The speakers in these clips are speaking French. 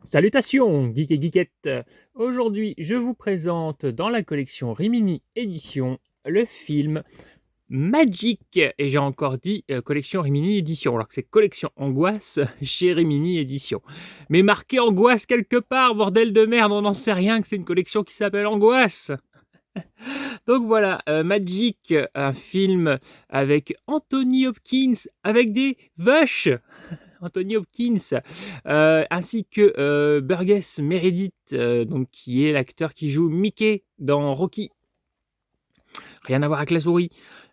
Salutations, geeks et geekettes! Aujourd'hui, je vous présente dans la collection Rimini Édition le film Magic. Et j'ai encore dit collection Rimini Édition, alors que c'est collection Angoisse chez Rimini Édition. Mais marqué Angoisse quelque part, bordel de merde, on n'en sait rien que c'est une collection qui s'appelle Angoisse. Donc voilà, Magic, un film avec Anthony Hopkins, avec des vaches. Anthony Hopkins, ainsi que Burgess Meredith, donc qui est l'acteur qui joue Mickey dans Rocky. Rien à voir avec la souris.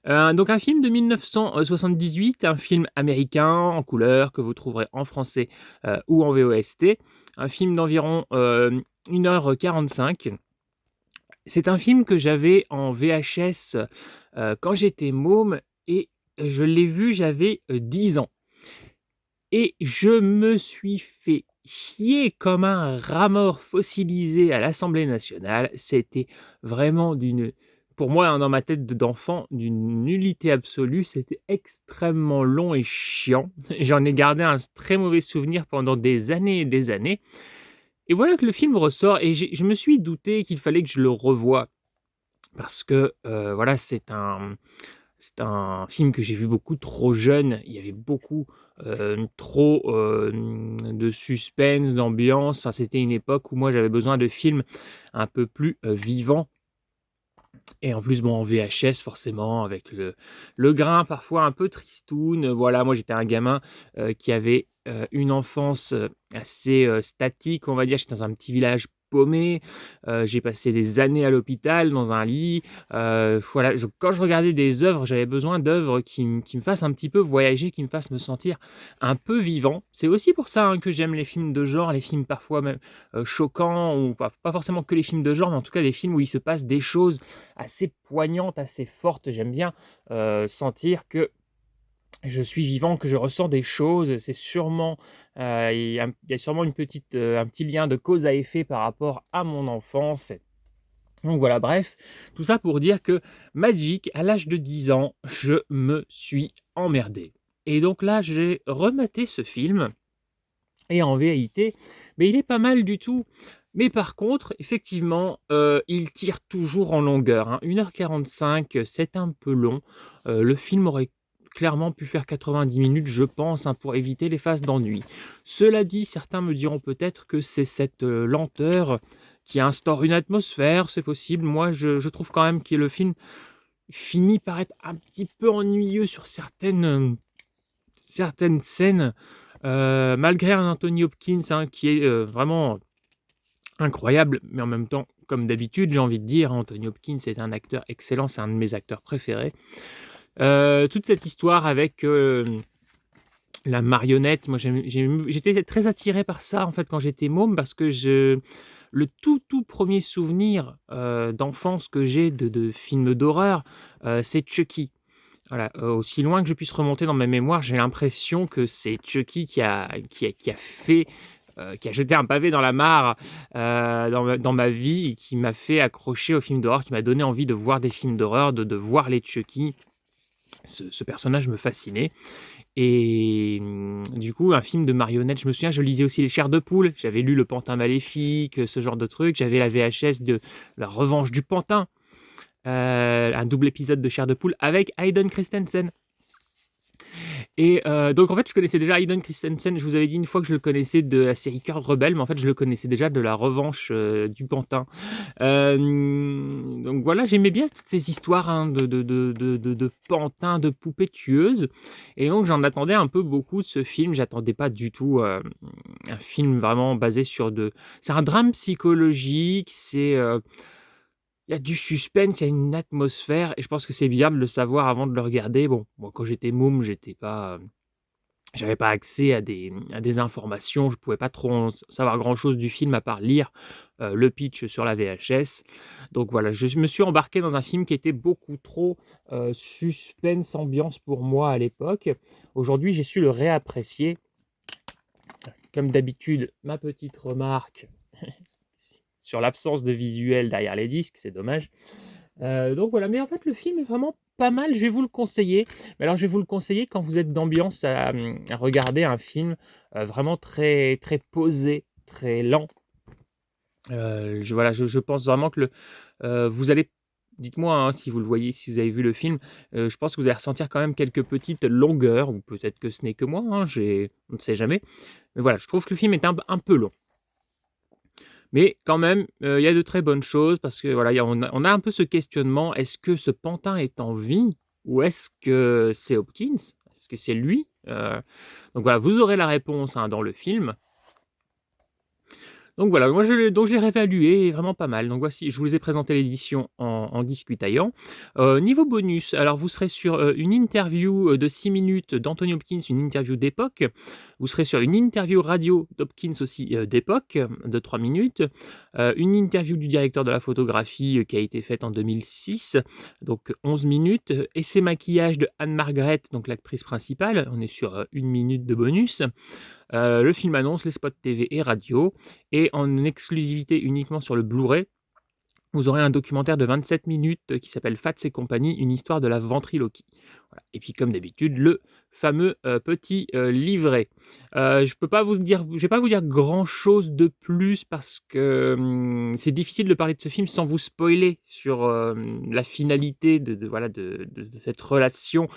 Donc un film de 1978, un film américain en couleur que vous trouverez en français ou en VOST. Un film d'environ 1h45. C'est un film que j'avais en VHS quand j'étais môme et je l'ai vu, j'avais 10 ans. Et je me suis fait chier comme un rat mort fossilisé à l'Assemblée nationale. C'était vraiment pour moi, hein, dans ma tête d'enfant, d'une nullité absolue. C'était extrêmement long et chiant. J'en ai gardé un très mauvais souvenir pendant des années et des années. Et voilà que le film ressort et je me suis douté qu'il fallait que je le revoie parce que, voilà, c'est un film que j'ai vu beaucoup trop jeune. Il y avait beaucoup, trop, de suspense, d'ambiance. Enfin, c'était une époque où moi j'avais besoin de films un peu plus, vivants et en plus, bon, en VHS forcément avec le grain parfois un peu tristoun. Voilà, moi j'étais un gamin, qui avait, une enfance, assez, statique, on va dire. J'étais dans un petit village paumé, j'ai passé des années à l'hôpital dans un lit, voilà, quand je regardais des œuvres, j'avais besoin d'œuvres qui me fassent un petit peu voyager, qui me fassent me sentir un peu vivant. C'est aussi pour ça, hein, que j'aime les films de genre, les films parfois même, choquants ou pas forcément que les films de genre, mais en tout cas des films où il se passe des choses assez poignante, assez forte. J'aime bien sentir que je suis vivant, que je ressens des choses. C'est sûrement, il y a sûrement un petit lien de cause à effet par rapport à mon enfance. Donc voilà, bref, tout ça pour dire que Magic, à l'âge de 10 ans, je me suis emmerdé. Et donc là, j'ai rematé ce film et en vérité, mais il est pas mal du tout. Mais par contre, effectivement, il tire toujours en longueur, hein. 1h45, c'est un peu long. Le film aurait clairement pu faire 90 minutes, je pense, hein, pour éviter les phases d'ennui. Cela dit, certains me diront peut-être que c'est cette, lenteur qui instaure une atmosphère, c'est possible. Moi, je trouve quand même que le film finit par être un petit peu ennuyeux sur certaines scènes. Malgré un Anthony Hopkins, hein, qui est, vraiment incroyable, mais en même temps, comme d'habitude, j'ai envie de dire, Anthony Hopkins est un acteur excellent, c'est un de mes acteurs préférés. Toute cette histoire avec, la marionnette, moi j'étais très attiré par ça, en fait, quand j'étais môme parce que le tout premier souvenir, d'enfance que j'ai de films d'horreur, c'est Chucky. Voilà, aussi loin que je puisse remonter dans ma mémoire, j'ai l'impression que c'est Chucky qui a fait, qui a jeté un pavé dans la mare, dans ma vie et qui m'a fait accrocher aux films d'horreur, qui m'a donné envie de voir des films d'horreur, de voir les Chucky. Ce personnage me fascinait et du coup, un film de marionnettes, je me souviens, je lisais aussi Les Chairs de Poule, j'avais lu Le Pantin Maléfique, ce genre de trucs. J'avais la VHS de La Revanche du Pantin, un double épisode de Chair de Poule avec Hayden Christensen. Et donc en fait, je connaissais déjà Hayden Christensen. Je vous avais dit une fois que je le connaissais de la série Cœur Rebelle, mais en fait, je le connaissais déjà de La Revanche du Pantin. Donc voilà, j'aimais bien toutes ces histoires, hein, de pantins, de poupées tueuses. Et donc j'en attendais un peu beaucoup de ce film. J'attendais pas du tout un film vraiment basé sur C'est un drame psychologique, il y a du suspense, il y a une atmosphère et je pense que c'est bien de le savoir avant de le regarder. Bon, moi quand j'étais môme, j'avais pas accès à des informations, je pouvais pas trop savoir grand-chose du film à part lire, le pitch sur la VHS. Donc voilà, je me suis embarqué dans un film qui était beaucoup trop, suspense, ambiance pour moi à l'époque. Aujourd'hui, j'ai su le réapprécier. Comme d'habitude, ma petite remarque sur l'absence de visuel derrière les disques, c'est dommage. Donc voilà, mais en fait le film est vraiment pas mal, je vais vous le conseiller. Mais alors je vais vous le conseiller quand vous êtes d'ambiance à regarder un film vraiment très, très posé, très lent. Je pense vraiment que vous allez dites-moi, hein, si vous le voyez, si vous avez vu le film, je pense que vous allez ressentir quand même quelques petites longueurs ou peut-être que ce n'est que moi, hein, on ne sait jamais. Mais voilà, je trouve que le film est un peu long. Mais quand même, il y a de très bonnes choses parce que voilà, on a un peu ce questionnement: «Est-ce que ce pantin est en vie ou est-ce que c'est Hopkins? Est-ce que c'est lui?» Donc voilà, vous aurez la réponse, hein, dans le film. Donc voilà, moi je l'ai réévalué vraiment pas mal. Donc voici, je vous ai présenté l'édition en discutaillant. Niveau bonus, alors vous serez sur, une interview, de 6 minutes d'Anthony Hopkins, une interview d'époque. Vous serez sur une interview radio d'Hopkins aussi, d'époque, de 3 minutes. Une interview du directeur de la photographie, qui a été faite en 2006, donc 11 minutes. Essai maquillage de Anne Margaret, donc l'actrice principale. On est sur, 1 minute de bonus. Le film annonce, les spots TV et radio, et en exclusivité uniquement sur le Blu-ray, vous aurez un documentaire de 27 minutes qui s'appelle Fats et compagnie, une histoire de la ventriloquie. Voilà. Et puis comme d'habitude, le fameux petit livret. Je vais pas vous dire grand chose de plus parce que c'est difficile de parler de ce film sans vous spoiler sur la finalité de cette relation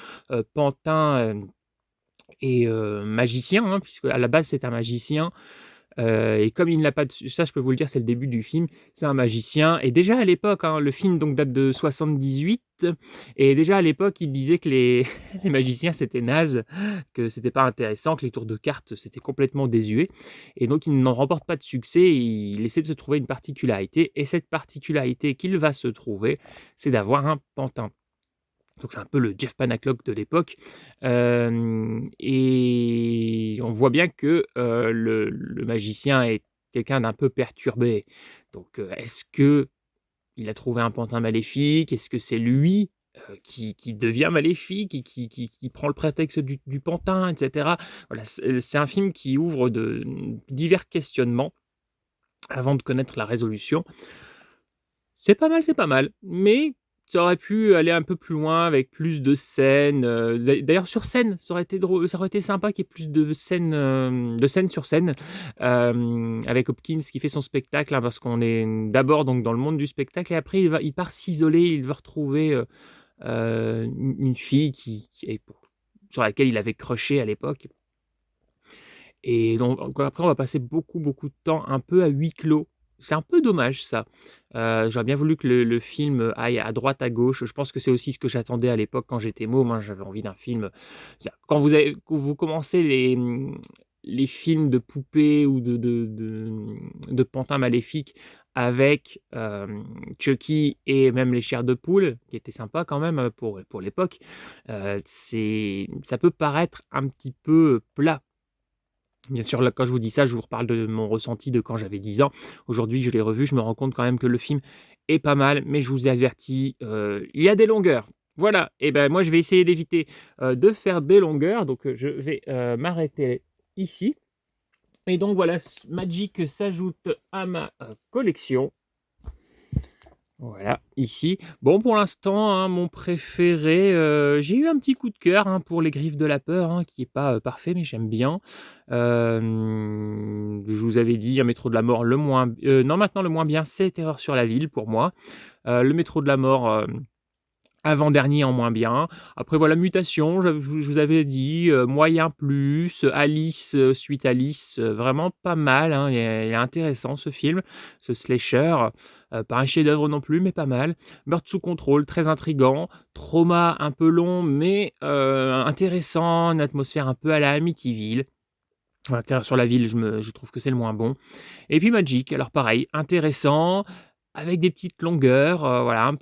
Pantin et magicien, hein, puisque à la base c'est un magicien, et comme il n'a pas de ça je peux vous le dire, c'est le début du film, c'est un magicien et déjà à l'époque, hein, le film donc date de 78 et déjà à l'époque il disait que les les magiciens c'était naze, que c'était pas intéressant, que les tours de cartes c'était complètement désuet et donc il n'en remporte pas de succès et il essaie de se trouver une particularité et cette particularité qu'il va se trouver, c'est d'avoir un pantin. Donc c'est un peu le Jeff Panaclock de l'époque, hem et on voit bien que, le magicien est quelqu'un d'un peu perturbé. Donc, est-ce qu'il a trouvé un pantin maléfique? Est-ce que c'est lui, qui devient maléfique et qui prend le prétexte du pantin et cetera? Voilà, c'est un film qui ouvre de divers questionnements avant de connaître la résolution. C'est pas mal, mais ça aurait pu aller un peu plus loin avec plus de scènes, d'ailleurs sur scène, ça aurait été sympa qu'il y ait plus de scènes sur scène, avec Hopkins qui fait son spectacle, hein, parce qu'on est d'abord donc dans le monde du spectacle et après il part s'isoler, il veut retrouver, une fille qui est pour sur laquelle il avait crushé à l'époque et donc après on va passer beaucoup, beaucoup de temps un peu à huis clos. C'est un peu dommage ça. J'aurais bien voulu que le film aille à droite, à gauche. Je pense que c'est aussi ce que j'attendais à l'époque quand j'étais môme, hein. J'avais envie d'un film quand vous commencez les films de poupées ou de pantins maléfiques avec, Chucky et même les chairs de poule, qui étaient sympas quand même, pour l'époque, ça peut paraître un petit peu plat. Bien sûr, là, quand je vous dis ça, je vous reparle de mon ressenti de quand j'avais 10 ans. Aujourd'hui, je l'ai revu, je me rends compte quand même que le film est pas mal, mais je vous ai averti, il y a des longueurs. Voilà, et ben moi, je vais essayer d'éviter, de faire des longueurs, donc je vais, m'arrêter ici et donc voilà, Magic s'ajoute à ma, collection. Voilà, ici. Bon, pour l'instant, hein, mon préféré, j'ai eu un petit coup de cœur, hein, pour Les Griffes de la Peur, hein, qui est pas, parfait, mais j'aime bien. Je vous avais dit, un Métro de la Mort, non, maintenant le moins bien, c'est Terreur sur la ville pour moi. Le Métro de la Mort, avant-dernier en moins bien. Après voilà, Mutation, je vous avais dit, moyen plus, Alice, suite Alice, vraiment pas mal, hein, il est intéressant ce film, ce slasher, pas un chef-d'œuvre non plus, mais pas mal. Meurtre sous contrôle, très intrigant. Trauma, un peu long, mais intéressant, une atmosphère un peu à la Amityville. Voilà, Terreur sur la ville, je trouve que c'est le moins bon. Et puis Magic, alors pareil, intéressant, avec des petites longueurs, voilà, un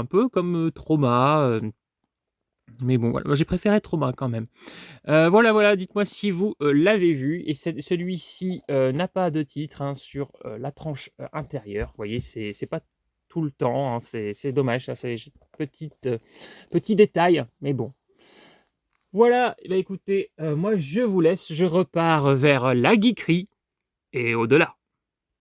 peu comme, Trauma, mais bon, voilà, moi j'ai préféré Trauma quand même. Voilà, dites-moi si vous, l'avez vu et celui-ci, n'a pas de titre, hein, sur, la tranche, intérieure. Vous voyez, c'est pas tout le temps, hein, c'est dommage ça, c'est petit détail, mais bon. Voilà, et bah, écoutez, moi je vous laisse, je repars vers la geekerie et au-delà.